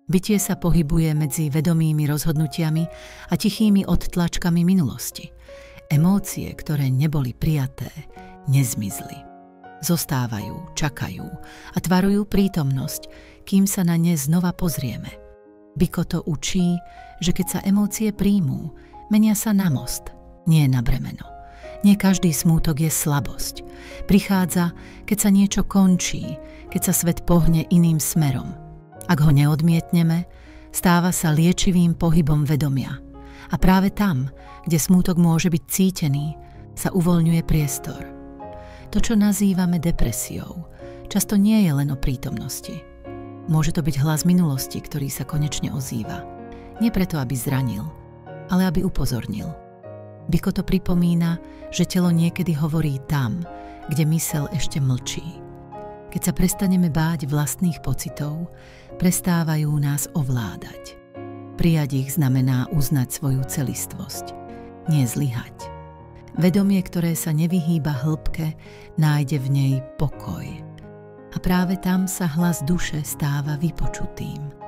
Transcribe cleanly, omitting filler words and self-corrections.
Bytie sa pohybuje medzi vedomými rozhodnutiami a tichými odtlačkami minulosti. Emócie, ktoré neboli prijaté, nezmizli. Zostávajú, čakajú a tvarujú prítomnosť, kým sa na ne znova pozrieme. Biko to učí, že keď sa emócie príjmú, menia sa na most, nie na bremeno. Nie každý smútok je slabosť. Prichádza, keď sa niečo končí, keď sa svet pohne iným smerom. Ak ho neodmietneme, stáva sa liečivým pohybom vedomia. A práve tam, kde smútok môže byť cítený, sa uvoľňuje priestor. To, čo nazývame depresiou, často nie je len o prítomnosti. Môže to byť hlas minulosti, ktorý sa konečne ozýva. Nie preto, aby zranil, ale aby upozornil. Biko to pripomína, že telo niekedy hovorí tam, kde myseľ ešte mlčí. Keď sa prestaneme báť vlastných pocitov, prestávajú nás ovládať. Prijať ich znamená uznať svoju celistvosť, nie zlyhať. Vedomie, ktoré sa nevyhýba hĺbke, nájde v nej pokoj. A práve tam sa hlas duše stáva vypočutým.